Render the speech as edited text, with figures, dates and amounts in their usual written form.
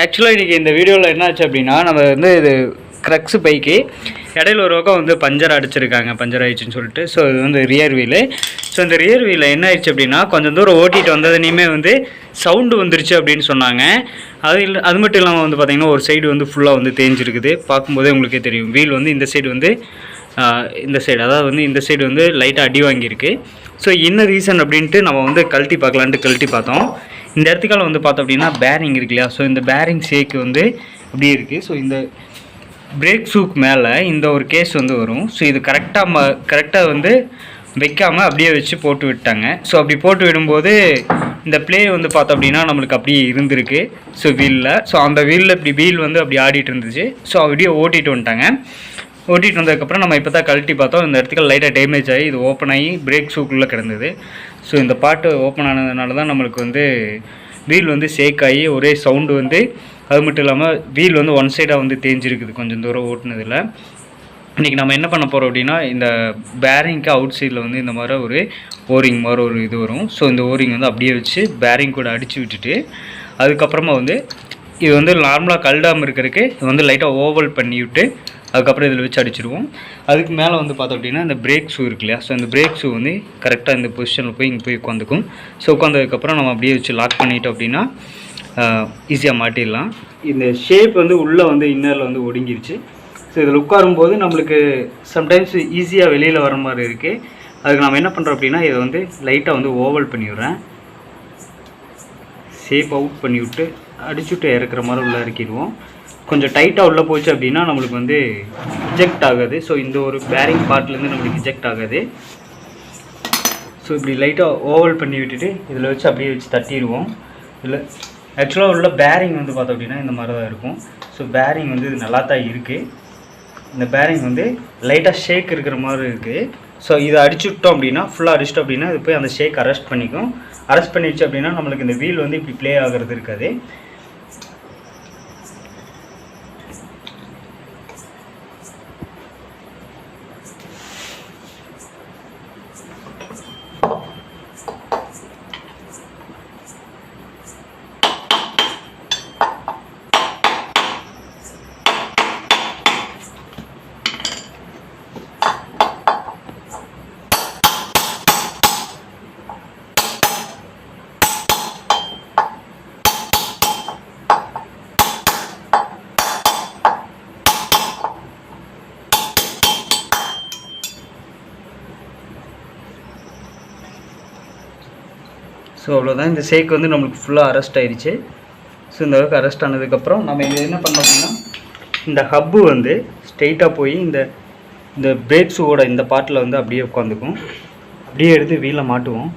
ஆக்சுவலாக இன்றைக்கி இந்த வீடியோவில் என்ன ஆச்சு அப்படின்னா, நம்ம வந்து இது க்ரக்ஸு பைக்கு இடையில ஒரு பக்கம் வந்து பஞ்சர் அடிச்சிருக்காங்க, பஞ்சர் ஆயிடுச்சுன்னு சொல்லிட்டு. ஸோ இது வந்து ரியர் வீலு. ஸோ இந்த ரியர் வீலில் என்ன ஆயிடுச்சு அப்படின்னா, கொஞ்சம் தூரம் ஓட்டிகிட்டு வந்ததுனையுமே வந்து சவுண்டு வந்துருச்சு அப்படின்னு சொன்னாங்க. அது மட்டும் இல்லாமல் வந்து பார்த்திங்கன்னா ஒரு சைடு வந்து ஃபுல்லாக வந்து தேஞ்சிருக்குது. பார்க்கும்போதே உங்களுக்கே தெரியும். வீல் வந்து இந்த சைடு வந்து இந்த சைடு, அதாவது வந்து இந்த சைடு வந்து லைட்டாக அடி வாங்கியிருக்கு. ஸோ என்ன ரீசன் அப்படின்ட்டு நம்ம வந்து கழட்டி பார்க்கலான்ட்டு கழட்டி பார்த்தோம். இந்த இடத்துக்கால வந்து பார்த்தோம் அப்படின்னா பேரிங் இருக்கு இல்லையா. ஸோ இந்த பேரிங் ஷேக்கு வந்து இப்படியே இருக்குது. ஸோ இந்த பிரேக் ஷூக்கு மேலே இந்த ஒரு கேஸ் வந்து வரும். ஸோ இது கரெக்டாக வந்து வைக்காமல் அப்படியே வச்சு போட்டு விட்டாங்க. ஸோ அப்படி போட்டு விடும்போது இந்த ப்ளே வந்து பார்த்தோம் அப்படின்னா நம்மளுக்கு அப்படியே இருந்திருக்கு. ஸோ வீலில், ஸோ அந்த வீலில் இப்படி வீல் வந்து அப்படி ஆடிட்டு இருந்துச்சு. ஸோ அப்படியே ஓட்டிகிட்டு வந்துட்டாங்க. ஓட்டிகிட்டு வந்ததுக்கப்புறம் நம்ம இப்போ தான் கழட்டி பார்த்தோம். இந்த இடத்துக்கு லைட்டாக டேமேஜ் ஆகி இது ஓப்பன் ஆகி பிரேக் ஷூக்குள்ளே கிடந்தது. ஸோ இந்த பாட்டு ஓப்பன் ஆனதுனால தான் நம்மளுக்கு வந்து வீல் வந்து ஷேக் ஆகி ஒரே சவுண்டு வந்து, அது மட்டும் இல்லாமல் வீல் வந்து ஒன் சைடாக வந்து தேஞ்சிருக்குது கொஞ்சம் தூரம் ஓட்டுனதில். இன்றைக்கி நம்ம என்ன பண்ண போகிறோம் அப்படின்னா, இந்த பேரிங்க்கு அவுட் சைடில் வந்து இந்த மாதிரி ஒரு ஓரிங் மாதிரி ஒரு இது வரும். ஸோ இந்த ஓரிங் வந்து அப்படியே வச்சு பேரிங் கூட அடித்து விட்டுட்டு, அதுக்கப்புறமா வந்து இது வந்து நார்மலாக கல்டாமல் இருக்கிறதுக்கு இது வந்து லைட்டாக ஓவல் பண்ணி விட்டு அதுக்கப்புறம் இதில் வச்சு அடிச்சிடுவோம். அதுக்கு மேலே வந்து பார்த்தோம் அப்படின்னா இந்த பிரேக் ஷூ இருக்கு இல்லையா. ஸோ இந்த பிரேக் ஷூ வந்து கரெக்டாக இந்த பொசிஷனில் போய் இங்கே போய் உட்காந்துக்கும். ஸோ உட்காந்ததுக்கப்புறம் நம்ம அப்படியே வச்சு லாக் பண்ணிட்டோம் அப்படின்னா ஈஸியாக மாட்டிடலாம். இந்த ஷேப் வந்து உள்ளே வந்து இன்னரில் வந்து ஒடுங்கிருச்சு. ஸோ இதில் உட்காரும்போது நம்மளுக்கு சம்டைம்ஸ் ஈஸியாக வெளியில் வர மாதிரி இருக்குது. அதுக்கு நம்ம என்ன பண்ணுறோம் அப்படின்னா, இதை வந்து லைட்டாக வந்து ஓவல் பண்ணி விட்றேன். ஷேப் அவுட் பண்ணி விட்டு அடிச்சுட்டு இறக்குற மாதிரி உள்ளே இறக்கிடுவோம். கொஞ்சம் டைட்டாக உள்ளே போச்சு அப்படின்னா நம்மளுக்கு வந்து இஜெக்ட் ஆகாது. ஸோ இந்த ஒரு பேரிங் பார்ட்லேருந்து நம்மளுக்கு இஜெக்ட் ஆகாது. ஸோ இப்படி லைட்டாக ஓவல் பண்ணி விட்டுட்டு இதில் வச்சு அப்படியே வச்சு தட்டிடுவோம். இதில் ஆக்சுவலாக உள்ள பேரிங் வந்து பார்த்தோம் அப்படின்னா இந்த மாதிரி தான் இருக்கும். ஸோ பேரிங் வந்து இது நல்லா தான் இருக்குது. இந்த பேரிங் வந்து லைட்டாக ஷேக் இருக்கிற மாதிரி இருக்குது. ஸோ இதை அடிச்சுட்டோம் அப்படின்னா, ஃபுல்லாக அடிச்சிட்டோம் அப்படின்னா இது போய் அந்த ஷேக் அரெஸ்ட் பண்ணிக்கும். அரெஸ்ட் பண்ணிடுச்சு அப்படின்னா நம்மளுக்கு இந்த வீல் வந்து இப்படி ப்ளே ஆகிறது இருக்காது. ஸோ அவ்வளோதான். இந்த ஷேக் வந்து நம்மளுக்கு ஃபுல்லாக அரெஸ்ட் ஆயிடுச்சு. ஸோ இந்த அளவுக்கு அரெஸ்ட் ஆனதுக்கப்புறம் நம்ம இதை என்ன பண்ணோம் அப்படின்னா, இந்த ஹப்பு வந்து ஸ்ட்ரெயிட்டாக போய் இந்த பிரேக் ஷூவோட இந்த பார்ட்டில் வந்து அப்படியே உட்காந்துக்கும். அப்படியே எடுத்து வீலில் மாட்டுவோம்.